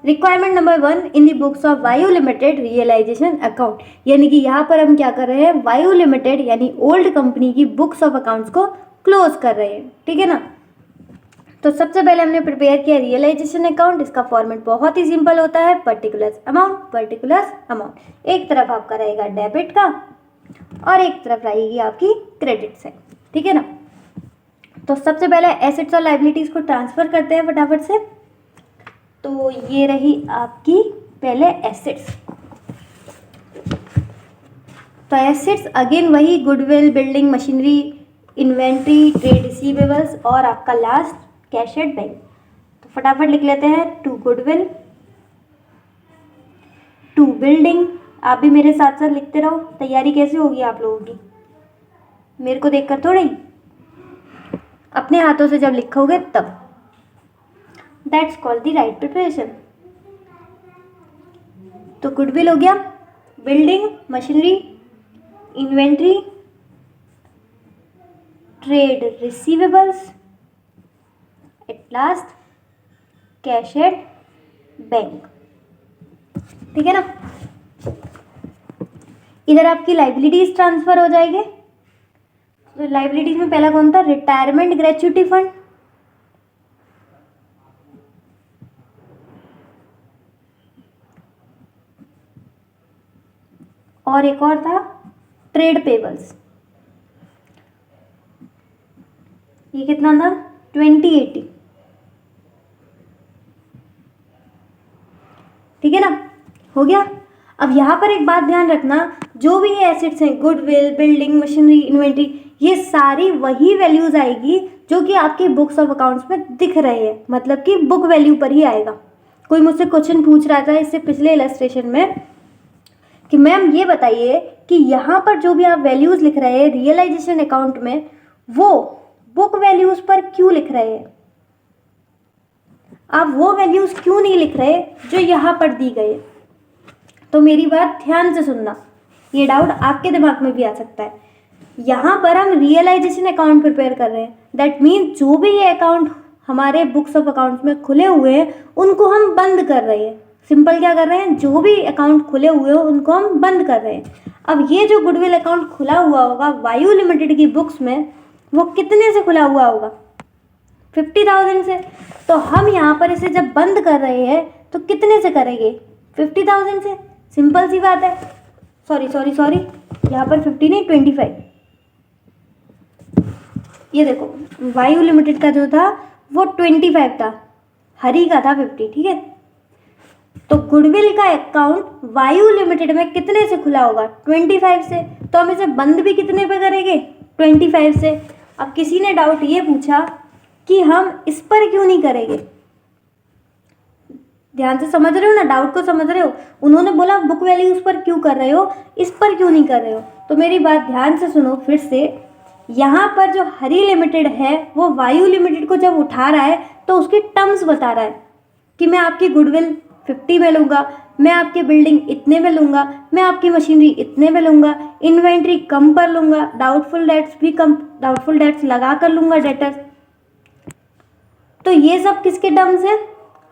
Requirement number 1, in the books of Vayu limited realisation account, यानी कि यहाँ पर हम क्या कर रहे हैं, वायु लिमिटेड यानी ओल्ड कंपनी की बुक्स ऑफ अकाउंट्स को क्लोज कर रहे हैं। ठीक है ना, तो सबसे पहले हमने प्रिपेयर किया रियलाइजेशन अकाउंट। इसका फॉर्मेट बहुत ही सिंपल होता है, पर्टिकुलर्स अमाउंट। एक तरफ आपका रहेगा डेबिट का और एक तरफ रहेगी आपकी क्रेडिट साइड। ठीक है ना, तो सबसे पहले एसेट्स और लाइबिलिटीज़ को ट्रांसफ़र करते हैं फटाफट से। तो ये रही आपकी पहले एसेट्स। तो एसेट्स अगेन वही goodwill, building, machinery, inventory, trade receivables और आपका लास्ट कैश एट बैंक। तो फटाफट लिख लेते हैं, टू गुडविल, टू बिल्डिंग। आप भी मेरे साथ साथ लिखते रहो, तैयारी कैसे होगी आप लोगों की, मेरे को देखकर थोड़ा ही, अपने हाथों से जब लिखोगे तब। That's called the right preparation. तो गुडविल हो गया, building, machinery, inventory, trade receivables, at last cash at bank. ठीक है ना, इधर आपकी लाइबिलिटीज ट्रांसफर हो जाएंगे। तो लाइबिलिटीज में पहला कौन था, रिटायरमेंट ग्रेच्युटी फंड, और एक और था ट्रेड पेबल्स। ये कितना था, 2080। ठीक है ना, हो गया। अब यहाँ पर एक बात ध्यान रखना, जो भी ये एसेट्स हैं, गुडविल, बिल्डिंग, मशीनरी, इन्वेंट्री, ये सारी वही वैल्यूज आएगी जो कि आपकी बुक्स ऑफ अकाउंट्स में दिख रहे हैं, मतलब कि बुक वैल्यू पर ही आएगा। कोई मुझसे क्वेश्चन पूछ रहा था इससे पिछले इलस्ट्रेशन में कि मैम ये बताइए कि यहाँ पर जो भी आप वैल्यूज़ लिख रहे हैं रियलाइजेशन अकाउंट में, वो बुक वैल्यूज़ पर क्यों लिख रहे हैं? आप वो वैल्यूज़ क्यों नहीं लिख रहे जो यहाँ पर दी गए? तो मेरी बात ध्यान से सुनना, ये डाउट आपके दिमाग में भी आ सकता है। यहाँ पर हम रियलाइजेशन अकाउंट प्रिपेयर कर रहे हैं, दैट मीन जो भी ये अकाउंट हमारे बुक्स ऑफ अकाउंट्स में खुले हुए हैं उनको हम बंद कर रहे हैं। सिंपल क्या कर रहे हैं, जो भी अकाउंट खुले हुए हो उनको हम बंद कर रहे हैं। अब ये जो गुडविल अकाउंट खुला हुआ होगा वायु लिमिटेड की बुक्स में, वो कितने से खुला हुआ होगा? 50,000 से। तो हम यहाँ पर इसे जब बंद कर रहे हैं तो कितने से करेंगे? 50,000 से। सिंपल सी बात है। सॉरी, यहाँ पर 50 नहीं 25। ये देखो वायु लिमिटेड का जो था वो 25 था, हरी का था 50, ठीक है। तो गुडविल का अकाउंट वायु लिमिटेड में कितने से खुला होगा? 25 से। तो हम इसे बंद भी कितने पे करेंगे? 25 से। अब किसी ने डाउट ये पूछा कि हम इस पर क्यों नहीं करेंगे? ध्यान से समझ रहे हो ना, डाउट को समझ रहे हो? उन्होंने बोला बुक वैल्यू उस पर क्यों कर रहे हो, इस पर क्यों नहीं कर रहे हो? तो मेरी बात ध्यान से सुनो फिर से। यहाँ पर जो हरी लिमिटेड है वो वायु लिमिटेड को जब उठा रहा है तो उसकी टर्म्स बता रहा है कि मैं आपकी गुडविल 50 में लूँगा, मैं आपकी बिल्डिंग इतने में लूँगा, मैं आपकी मशीनरी इतने में लूँगा, इन्वेंट्री कम पर लूँगा, डाउटफुल डेट्स भी कम, डाउटफुल डेट्स लगा कर लूँगा डेटर्स। तो ये सब किसके टर्म्स हैं?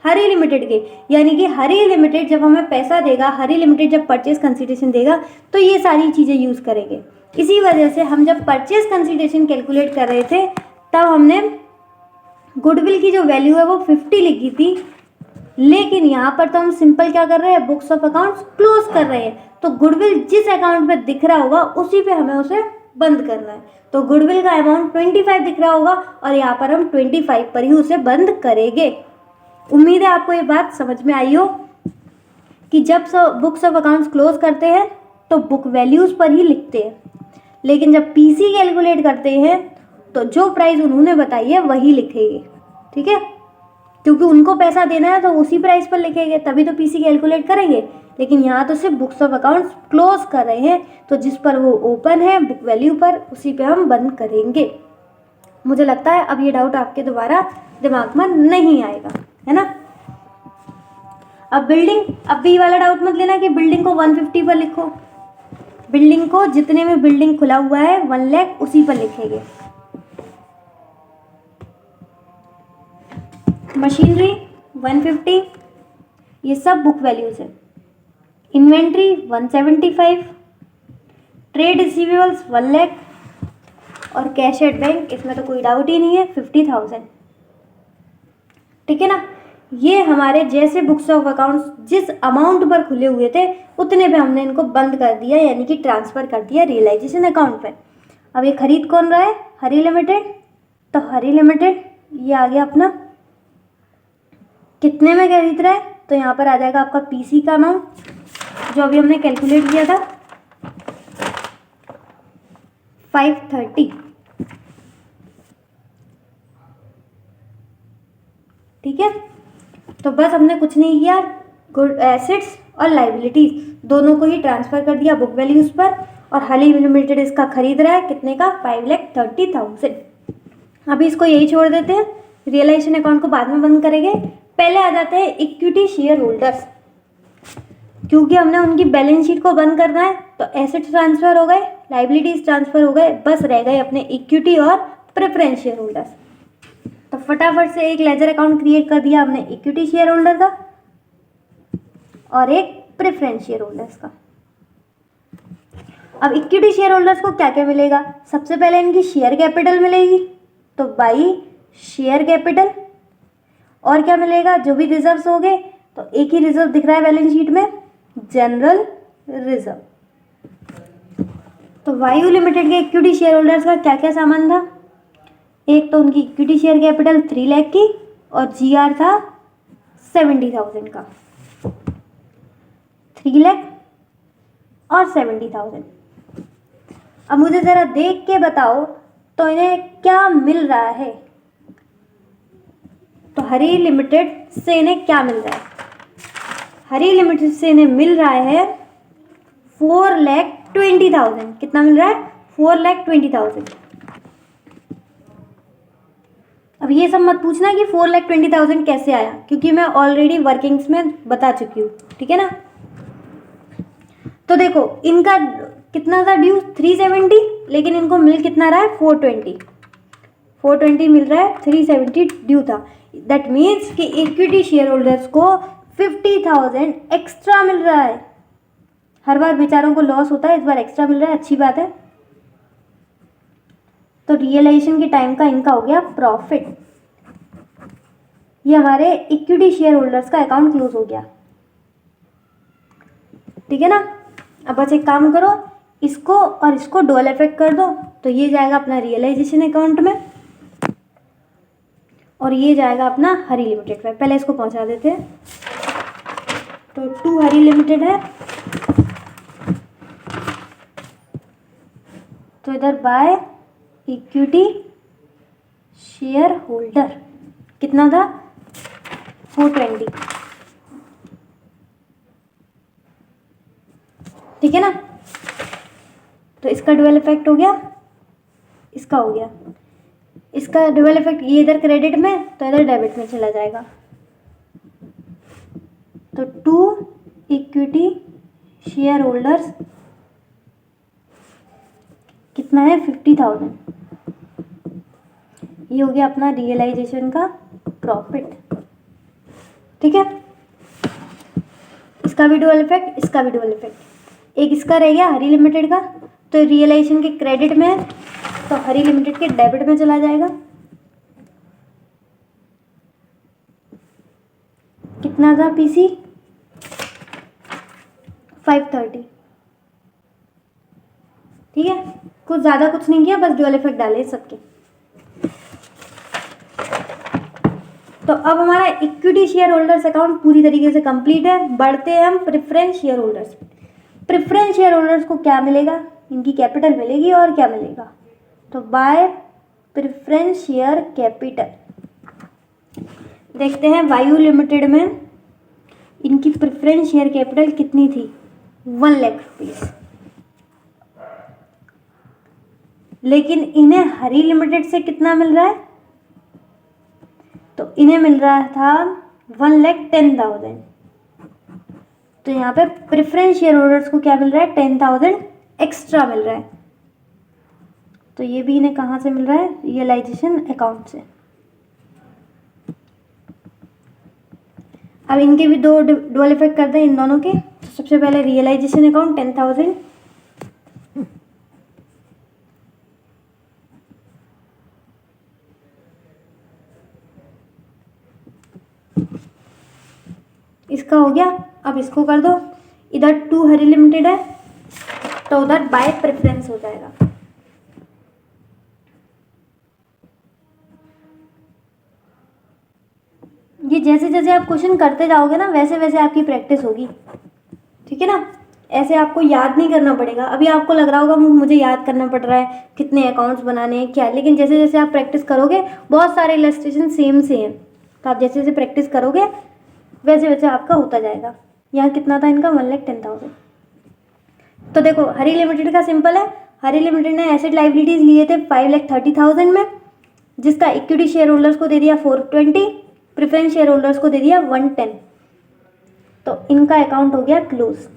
हरी लिमिटेड के। यानी कि हरी लिमिटेड जब हमें पैसा देगा, हरी लिमिटेड जब परचेज कंसिडरेशन देगा तो ये सारी चीज़ें यूज़ करेंगे। इसी वजह से हम जब परचेज कंसिडरेशन कैलकुलेट कर रहे थे तब हमने गुडविल की जो वैल्यू है वो 50 लिखी थी, लेकिन यहाँ पर तो हम सिंपल क्या कर रहे हैं, बुक्स ऑफ अकाउंट्स क्लोज कर रहे हैं। तो गुडविल जिस अकाउंट में दिख रहा होगा उसी पे हमें उसे बंद करना है। तो गुडविल का अमाउंट 25 दिख रहा होगा और यहाँ पर हम 25 पर ही उसे बंद करेंगे। उम्मीद है आपको ये बात समझ में आई हो कि जब बुक्स ऑफ अकाउंट्स क्लोज करते हैं तो बुक वैल्यूज़ पर ही लिखते हैं, लेकिन जब पीसी कैलकुलेट करते हैं तो जो प्राइस उन्होंने बताई है वही लिखेंगे, ठीक है। क्योंकि उनको पैसा देना है तो उसी प्राइस पर लिखेंगे, तभी तो पीसी कैलकुलेट करेंगे। लेकिन यहाँ तो सिर्फ बुक्स ऑफ अकाउंट्स क्लोज कर रहे हैं, तो जिस पर वो ओपन है बुक वैल्यू पर उसी पे हम बंद करेंगे। मुझे लगता है अब ये डाउट आपके दोबारा दिमाग में नहीं आएगा, है ना। अब बिल्डिंग, अब भी वाला डाउट मत लेना कि बिल्डिंग को 150 पर लिखो। बिल्डिंग को जितने में बिल्डिंग खुला हुआ है 1 लाख उसी पर लिखेंगे। मशीनरी 150, ये सब बुक वैल्यूज है। इन्वेंट्री 175, ट्रेड रिसीवेबल्स 1 लाख और कैश एट बैंक, इसमें तो कोई डाउट ही नहीं है, 50,000, ठीक है ना। ये हमारे जैसे बुक्स ऑफ अकाउंट्स जिस अमाउंट पर खुले हुए थे उतने पे हमने इनको बंद कर दिया, यानी कि ट्रांसफ़र कर दिया रियलाइजेशन अकाउंट पे। अब ये खरीद कौन रहा है? हरी लिमिटेड। तो हरी लिमिटेड ये आ गया अपना, कितने में खरीद रहा है? तो यहाँ पर आ जाएगा आपका पीसी का अमाउंट जो अभी हमने कैलकुलेट किया था 530, ठीक है। तो बस हमने कुछ नहीं किया, गुड एसेट्स और लाइबिलिटीज दोनों को ही ट्रांसफ़र कर दिया बुक वैल्यूज़ पर, और हरी लिमिटेड इसका खरीद रहा है कितने का? 5,30,000। अभी इसको यही छोड़ देते हैं, रियलाइजेशन अकाउंट को बाद में बंद करेंगे। पहले आ जाते हैं इक्विटी शेयर होल्डर्स, क्योंकि हमने उनकी बैलेंस शीट को बंद करना है। तो एसेट्स ट्रांसफ़र हो गए, लाइबिलिटीज ट्रांसफ़र हो गए, बस रह गए अपने इक्विटी और प्रेफरेंस शेयर होल्डर्स। तो फटाफट से एक लेजर अकाउंट क्रिएट कर दिया हमने इक्विटी शेयर होल्डर का और एक प्रेफरेंस शेयर होल्डर्स का। अब इक्विटी शेयर होल्डर्स को क्या क्या मिलेगा? सबसे पहले इनकी शेयर कैपिटल मिलेगी, तो बाई शेयर कैपिटल। और क्या मिलेगा? जो भी रिजर्व्स हो गए, तो एक ही रिजर्व दिख रहा है बैलेंस शीट में, जनरल रिजर्व। तो वायु लिमिटेड के इक्विटी शेयर होल्डर्स का क्या क्या सामान था? एक तो उनकी इक्विटी शेयर कैपिटल 3 लाख की और जीआर था 70,000 का। 3 लाख और 70,000। अब मुझे ज़रा देख के बताओ तो इन्हें क्या मिल रहा है? तो हरी लिमिटेड से इन्हें क्या मिल रहा है? हरी लिमिटेड से इन्हें मिल रहा है 4,20,000। कितना मिल रहा है? 4,20,000। अब ये सब मत पूछना कि 4,20,000 कैसे आया, क्योंकि मैं ऑलरेडी वर्किंग्स में बता चुकी हूँ, ठीक है ना। तो देखो इनका कितना था ड्यू? 370, लेकिन इनको मिल कितना रहा है? 420 मिल रहा है, 370 ड्यू था। दैट मीन्स कि इक्विटी शेयर होल्डर्स को 50,000 एक्स्ट्रा मिल रहा है। हर बार बेचारों को लॉस होता है, इस बार एक्स्ट्रा मिल रहा है, अच्छी बात है। तो रियलाइजेशन के टाइम का इनका हो गया प्रॉफिट। ये हमारे इक्विटी शेयर होल्डर्स का अकाउंट क्लोज हो गया, ठीक है ना। अब बस एक काम करो, इसको और इसको डुअल इफेक्ट कर दो, तो ये जाएगा अपना रियलाइजेशन अकाउंट में और ये जाएगा अपना हरी लिमिटेड में। पहले इसको पहुंचा देते हैं। तो 2 हरी लिमिटेड है, तो इधर बाय इक्विटी शेयर होल्डर कितना था? 420, ठीक है ना। तो इसका डुअल इफेक्ट हो गया, इसका हो गया, इसका डुअल इफेक्ट। ये इधर क्रेडिट में तो इधर डेबिट में चला जाएगा। तो 2 इक्विटी शेयर होल्डर्स कितना है? 50,000। ये हो गया अपना रियलाइजेशन का प्रॉफिट, ठीक है। इसका भी डुअल इफेक्ट, इसका भी डुअल इफेक्ट। एक इसका रह गया हरी लिमिटेड का, तो रियलाइजेशन के क्रेडिट में है तो हरी लिमिटेड के डेबिट में चला जाएगा। कितना था पीसी? 530, ठीक है। कुछ ज़्यादा कुछ नहीं किया, बस डुअल इफेक्ट डाले सबके। तो अब हमारा इक्विटी शेयर होल्डर्स अकाउंट पूरी तरीके से कंप्लीट है। बढ़ते हैं हम preference share holders. Preference share holders को क्या मिलेगा? इनकी कैपिटल मिलेगी और क्या मिलेगा? तो बाय प्रेफरेंस शेयर कैपिटल। देखते हैं वायु लिमिटेड में इनकी प्रेफरेंस शेयर कैपिटल कितनी थी? 1 लाख रुपीज। लेकिन इन्हें हरी लिमिटेड से कितना मिल रहा है? तो इन्हें मिल रहा था 1,10,000। तो यहाँ पे प्रेफरेंस शेयर होल्डर्स को क्या मिल रहा है? 10,000 एक्स्ट्रा मिल रहा है। तो ये भी इन्हें कहाँ से मिल रहा है? रियलाइजेशन अकाउंट से। अब इनके भी दो डुअल इफेक्ट करते हैं इन दोनों के। तो सबसे पहले रियलाइजेशन अकाउंट 10,000, इसका हो गया। अब इसको कर दो, इधर 2 हरी लिमिटेड है तो उधर बाय प्रेफरेंस हो जाएगा। ये जैसे जैसे आप क्वेश्चन करते जाओगे ना, वैसे वैसे आपकी प्रैक्टिस होगी, ठीक है ना। ऐसे आपको याद नहीं करना पड़ेगा। अभी आपको लग रहा होगा मुझे याद करना पड़ रहा है कितने अकाउंट्स बनाने हैं क्या, लेकिन जैसे जैसे आप प्रैक्टिस करोगे, बहुत सारे इलस्ट्रेशन सेम सेम, तो आप जैसे जैसे प्रैक्टिस करोगे वैसे वैसे आपका होता जाएगा। यहाँ कितना था इनका? 1,10,000। तो देखो हरी लिमिटेड का सिंपल है। हरी लिमिटेड ने एसेट लाइबिलिटीज लिए थे 5,30,000 में, जिसका इक्विटी शेयर होल्डर्स को दे दिया 420, प्रेफरेंस शेयर होल्डर्स को दे दिया 110। तो इनका अकाउंट हो गया क्लोज।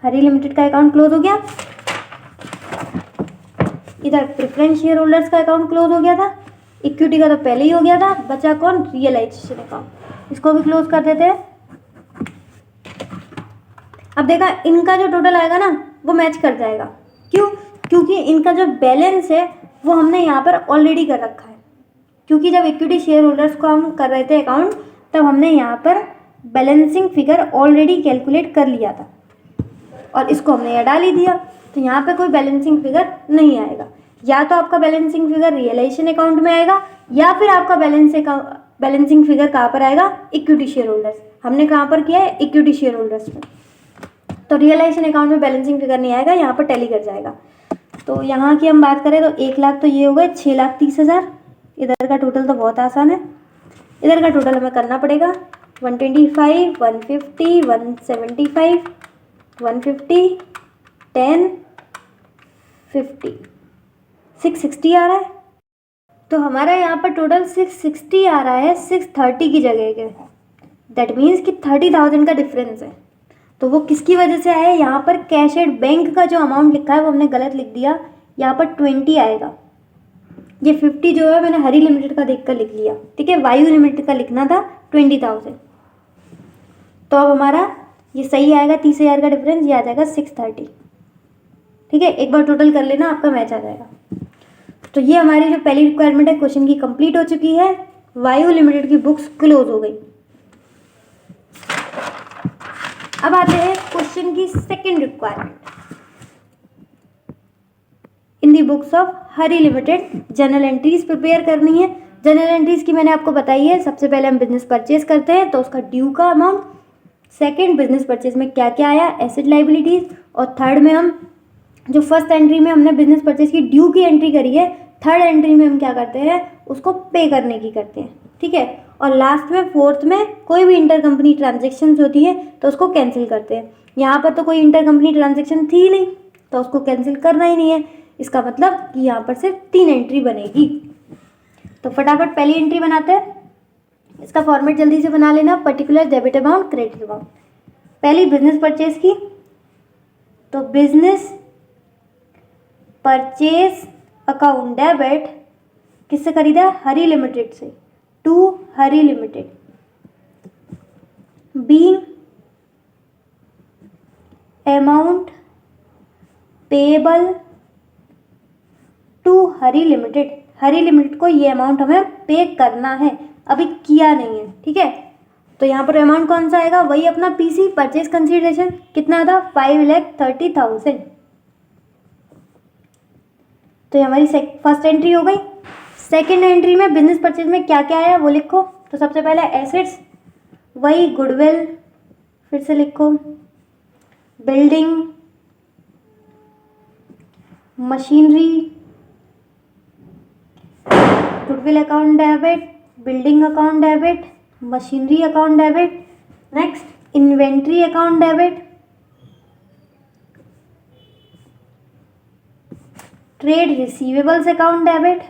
हरी लिमिटेड का अकाउंट क्लोज हो गया। इधर प्रेफरेंस शेयर होल्डर्स का अकाउंट क्लोज हो गया था। इक्विटी का तो पहले ही हो गया था। बचा कौन? Realisation account. इसको भी क्लोज कर देते हैं। अब देखा इनका जो टोटल आएगा ना वो मैच कर जाएगा। क्यों? क्योंकि इनका जो बैलेंस है वो हमने यहाँ पर ऑलरेडी कर रखा है। क्योंकि जब इक्विटी शेयर होल्डर्स को हम कर रहे थे अकाउंट, तब हमने यहाँ पर बैलेंसिंग फिगर ऑलरेडी कैलकुलेट कर लिया था और इसको हमने यहाँ डाल ही दिया। तो यहाँ पे कोई बैलेंसिंग फिगर नहीं आएगा। या तो आपका बैलेंसिंग फिगर रियलाइजेशन अकाउंट में आएगा, या फिर आपका बैलेंसिंग फिगर कहाँ पर आएगा? Equity share holders. हमने कहाँ पर किया है? इक्विटी शेयर होल्डर्स में। तो रियलाइजेशन अकाउंट में बैलेंसिंग फिगर नहीं आएगा, यहाँ पर टैली कर जाएगा। तो यहाँ की हम बात करें तो 1 लाख तो ये हो गए, 6,30,000। इधर का टोटल तो बहुत आसान है। इधर का टोटल हमें करना पड़ेगा 125, 150, 175, 150, 10, 50, 660 आ रहा है। तो हमारा यहाँ पर टोटल 660 आ रहा है 630 की जगह के। दैट मीन्स कि 30,000 का डिफरेंस है। तो वो किसकी वजह से आया है? यहाँ पर कैश एट बैंक का जो अमाउंट लिखा है वो हमने गलत लिख दिया, यहाँ पर 20 आएगा। ये 50 जो है मैंने हरी लिमिटेड का देख कर लिख लिया, ठीक है। वायु लिमिटेड का लिखना था 20,000। तो अब हमारा ये सही आएगा, 30,000 का डिफरेंस ये आ जाएगा 630, ठीक है। एक बार टोटल कर लेना, आपका मैच आ जाएगा। तो ये हमारी जो पहली रिक्वायरमेंट है क्वेश्चन की कंप्लीट हो चुकी है। वायु लिमिटेड की बुक्स क्लोज हो गई। अब आते हैं क्वेश्चन की second requirement. In the books of Hari limited general entries prepare करनी है। जनरल एंट्रीज की मैंने आपको बताई है। सबसे पहले हम बिजनेस परचेज करते हैं तो उसका ड्यू का अमाउंट, सेकंड बिजनेस परचेज में क्या क्या आया, एसेट लाइबिलिटीज, और थर्ड में हम जो फर्स्ट एंट्री में हमने बिजनेस परचेज की ड्यू की एंट्री करी है, थर्ड एंट्री में हम क्या करते हैं, उसको पे करने की करते हैं, ठीक है। और लास्ट में फोर्थ में कोई भी इंटर कंपनी ट्रांजेक्शन होती है तो उसको कैंसिल करते हैं। यहाँ पर तो कोई इंटर कंपनी ट्रांजेक्शन थी ही नहीं तो उसको कैंसिल करना ही नहीं है। इसका मतलब कि यहाँ पर सिर्फ 3 एंट्री बनेगी। तो फटाफट पहली एंट्री बनाते हैं। इसका फॉर्मेट जल्दी से बना लेना, particular debit amount credit amount. पहली बिजनेस परचेज की, तो बिजनेस परचेज अकाउंट डेबिट किससे खरीदा? हरी लिमिटेड से, to Hari limited. Being amount payable to Hari limited. Hari limited को ये अमाउंट हमें पे करना है, अभी किया नहीं है, ठीक है। तो यहाँ पर अमाउंट कौन सा आएगा? वही अपना पीसी परचेज कंसीडरेशन कितना था? 5,30,000। तो ये हमारी फर्स्ट एंट्री हो गई। सेकेंड एंट्री में बिजनेस परचेज में क्या क्या आया वो लिखो। तो सबसे पहले एसेट्स, वही गुडविल, फिर से लिखो, building, machinery, goodwill account debit, building account debit, machinery account debit. Next inventory account debit, trade receivables account debit,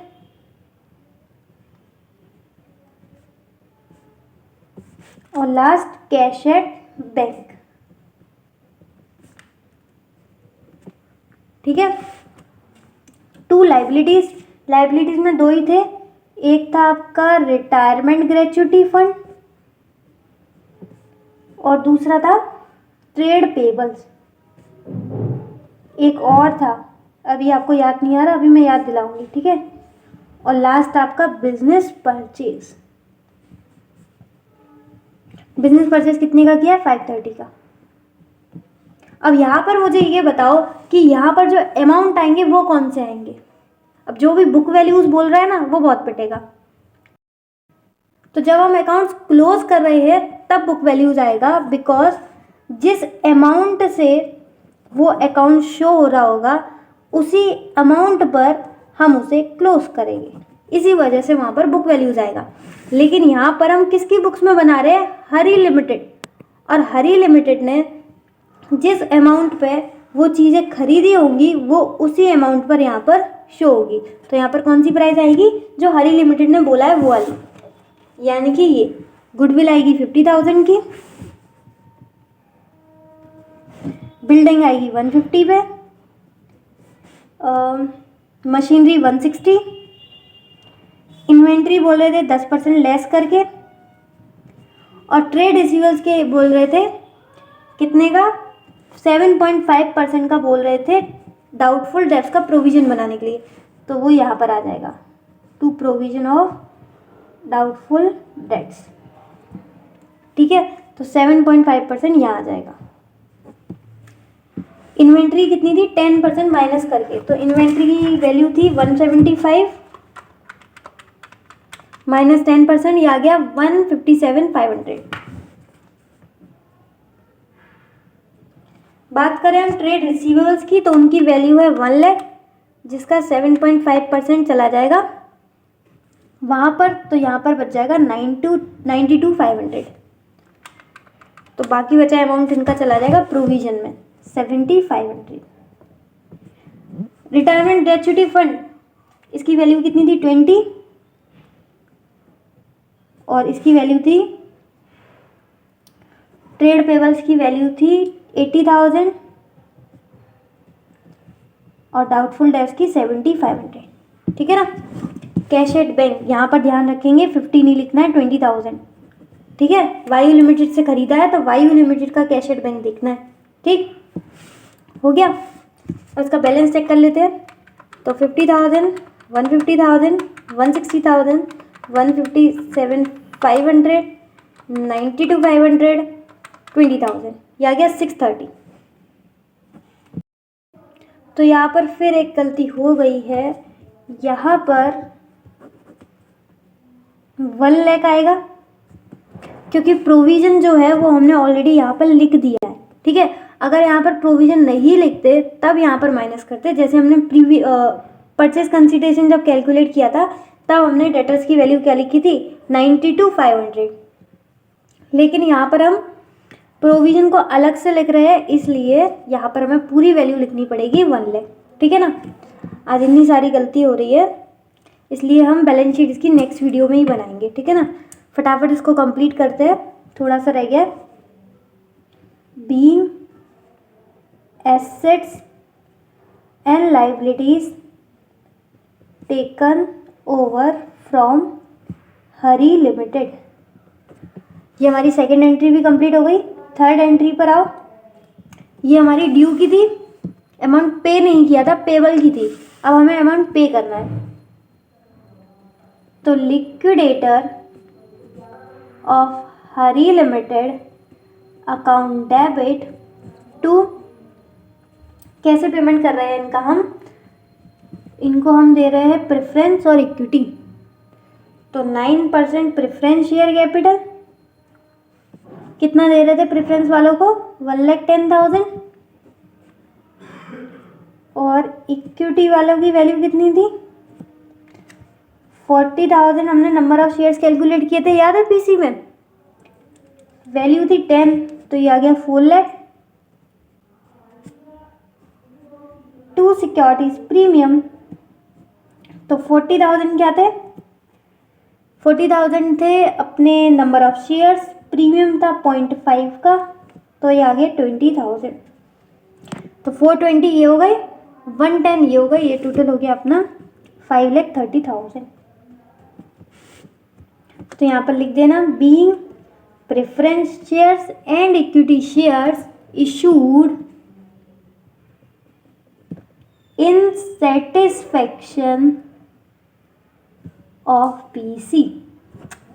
और लास्ट कैश एट बैंक, ठीक है। टू लाइबिलिटीज, लाइबिलिटीज में 2 ही थे। एक था आपका रिटायरमेंट ग्रेच्युटी फंड और दूसरा था ट्रेड पेबल्स। एक और था, अभी आपको याद नहीं आ रहा, अभी मैं याद दिलाऊंगी, ठीक है। और लास्ट आपका बिजनेस परचेज। बिजनेस परचेज कितने का किया? 530 का। अब यहाँ पर मुझे ये बताओ कि यहाँ पर जो अमाउंट आएंगे वो कौन से आएंगे? अब जो भी बुक वैल्यूज बोल रहा है ना वो बहुत पिटेगा। तो जब हम अकाउंट्स क्लोज कर रहे हैं तब बुक वैल्यूज आएगा, बिकॉज जिस अमाउंट से वो अकाउंट शो हो रहा होगा उसी अमाउंट पर हम उसे क्लोज करेंगे, इसी वजह से वहाँ पर बुक वैल्यूज आएगा। लेकिन यहाँ पर हम किसकी बुक्स में बना रहे हैं? हरी लिमिटेड। और हरी लिमिटेड ने जिस अमाउंट पे वो चीज़ें खरीदी होंगी वो उसी अमाउंट पर यहाँ पर शो होगी। तो यहाँ पर कौन सी प्राइस आएगी? जो हरी लिमिटेड ने बोला है वो वाली, यानी कि ये गुडविल आएगी 50,000 की, बिल्डिंग आएगी 150 पे, मशीनरी 160, इन्वेंट्री बोल रहे थे 10% लेस करके, और ट्रेड रिसीवर्स के बोल रहे थे कितने का? 7.5% का बोल रहे थे डाउटफुल डेब्ट्स का प्रोविजन बनाने के लिए। तो वो यहाँ पर आ जाएगा, to provision of doubtful debts, ठीक है। तो 7.5% यहाँ आ जाएगा। इन्वेंट्री कितनी थी? 10% माइनस करके, तो इन्वेंट्री की वैल्यू थी 175 माइनस 10%, ये आ गया 157,500। बात करें हम ट्रेड रिसीवेबल्स की तो उनकी वैल्यू है 1 लाख, जिसका 7.5% चला जाएगा वहाँ पर, तो यहाँ पर बच जाएगा 92,500। तो बाकी बचा अमाउंट इनका चला जाएगा प्रोविजन में 7500। रिटायरमेंट ग्रेच्युटी फंड, इसकी वैल्यू कितनी थी 20 और इसकी वैल्यू थी, ट्रेड पेबल्स की वैल्यू थी 80,000 और डाउटफुल डेब्ट्स की 7500। ठीक है ना। कैश एट बैंक, यहाँ पर ध्यान रखेंगे 50 नहीं लिखना है, 20,000। ठीक है, वायु लिमिटेड से खरीदा है तो वायु लिमिटेड का कैश एट बैंक देखना है। ठीक हो गया। और इसका बैलेंस चेक कर लेते हैं। तो 50,000, 150,000, 160,000, 157,500, 92,500, 20,000, यह आ गया 630। तो यहाँ पर फिर एक गलती हो गई है, यहाँ पर 1 लाख आएगा क्योंकि प्रोविज़न जो है वो हमने ऑलरेडी यहाँ पर लिख दिया है। ठीक है, अगर यहाँ पर प्रोविज़न नहीं लिखते तब यहाँ पर माइनस करते। जैसे हमने परचेज कंसिडरेशन जब कैलकुलेट किया था तब हमने डेटर्स की वैल्यू क्या लिखी थी 92,500, लेकिन यहाँ पर हम प्रोविज़न को अलग से लिख रहे हैं, इसलिए यहाँ पर हमें पूरी वैल्यू लिखनी पड़ेगी 1 लाख। ठीक है ना। आज इतनी सारी गलती हो रही है, इसलिए हम बैलेंस शीट इसकी नेक्स्ट वीडियो में ही बनाएंगे। ठीक है ना। फटाफट इसको कंप्लीट करते हैं, थोड़ा सा रह गया। Being assets and liabilities taken over from Hari limited, ये हमारी सेकेंड एंट्री भी कंप्लीट हो गई। थर्ड एंट्री पर आओ। ये हमारी ड्यू की थी, अमाउंट पे नहीं किया था, पेबल की थी। अब हमें अमाउंट पे करना है। तो liquidator of Hari limited account debit to, कैसे पेमेंट कर रहे हैं इनको हम दे रहे हैं प्रेफरेंस और इक्विटी। तो 9% प्रेफरेंस शेयर कैपिटल, कितना दे रहे थे प्रेफरेंस वालों को 1,10,000 और इक्विटी वालों की वैल्यू कितनी थी 40,000। हमने नंबर ऑफ शेयर्स कैलकुलेट किए थे, याद है पीसी में, वैल्यू थी 10, तो ये आ गया 4 लाख। टू सिक्योरिटीज प्रीमियम, तो 40,000 क्या थे 40,000 थे अपने नंबर ऑफ शेयर्स, प्रीमियम था 0.5 का, तो ये आ गया 20,000। तो 420 ये हो गए, 110 ये हो गए, ये टोटल हो गया अपना 5,30,000। तो यहाँ पर लिख देना being preference shares and equity shares issued in satisfaction of PC.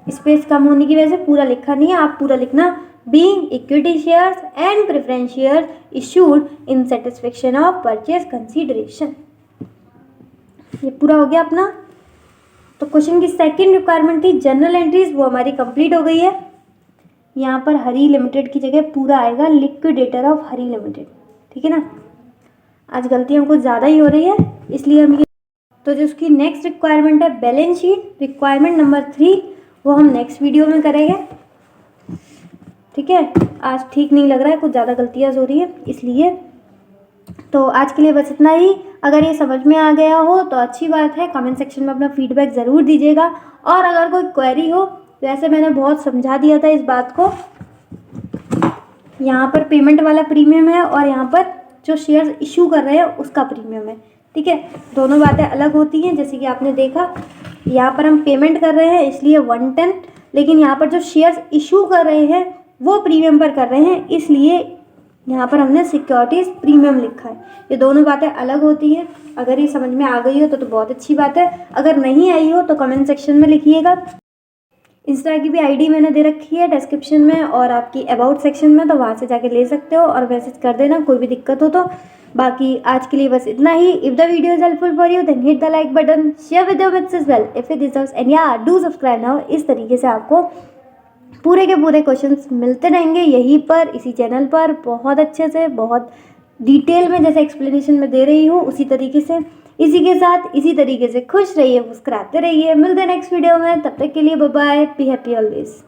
Space कम होने की वजह से पूरा लिखा नहीं है, आप पूरा लिखना being equity shares and preference shares issued in satisfaction of purchase consideration. ये पूरा हो गया अपना। तो क्वेश्चन की सेकंड रिक्वायरमेंट थी जनरल एंट्रीज, वो हमारी कंप्लीट हो गई है। यहाँ पर हरी लिमिटेड की जगह पूरा आएगा लिक्विडेटर ऑफ हरी लिमिटेड। ठीक है ना। आज गलतियाँ कुछ ज़्यादा ही हो रही है, इसलिए हम ये, तो जो उसकी नेक्स्ट रिक्वायरमेंट है बैलेंस शीट, रिक्वायरमेंट नंबर 3, वो हम नेक्स्ट वीडियो में करेंगे। ठीक है, आज ठीक नहीं लग रहा है, कुछ ज़्यादा गलतियाँ हो रही है इसलिए। तो आज के लिए बस इतना ही। अगर ये समझ में आ गया हो तो अच्छी बात है, कमेंट सेक्शन में अपना फीडबैक ज़रूर दीजिएगा। और अगर कोई क्वेरी हो, वैसे मैंने बहुत समझा दिया था इस बात को। यहाँ पर पेमेंट वाला प्रीमियम है और यहाँ पर जो शेयर्स इशू कर रहे हैं उसका प्रीमियम है। ठीक है, दोनों बातें अलग होती हैं। जैसे कि आपने देखा, यहाँ पर हम पेमेंट कर रहे हैं इसलिए 110, लेकिन यहाँ पर जो शेयर्स इशू कर रहे हैं वो प्रीमियम पर कर रहे हैं, इसलिए यहाँ पर हमने सिक्योरिटीज़ प्रीमियम लिखा है। ये दोनों बातें अलग होती हैं। अगर ये समझ में आ गई हो तो बहुत अच्छी बात है, अगर नहीं आई हो तो कमेंट सेक्शन में लिखिएगा। इंस्टा की भी आईडी मैंने दे रखी है डिस्क्रिप्शन में और आपकी अबाउट सेक्शन में, तो वहाँ से जाके ले सकते हो और मैसेज कर देना कोई भी दिक्कत हो तो। बाकी आज के लिए बस इतना ही। If the video is helpful for you then hit the like button, share with your friends as well if it deserves, and या डू सब्सक्राइब नाउ। इस तरीके से आपको पूरे के पूरे क्वेश्चंस मिलते रहेंगे यहीं पर, इसी चैनल पर, बहुत अच्छे से, बहुत डिटेल में, जैसे एक्सप्लेनेशन में दे रही हूँ उसी तरीके से। इसी के साथ इसी तरीके से खुश रहिए, मुस्कुराते रहिए। मिलते हैं नेक्स्ट वीडियो में, तब तक के लिए bye bye, be happy always.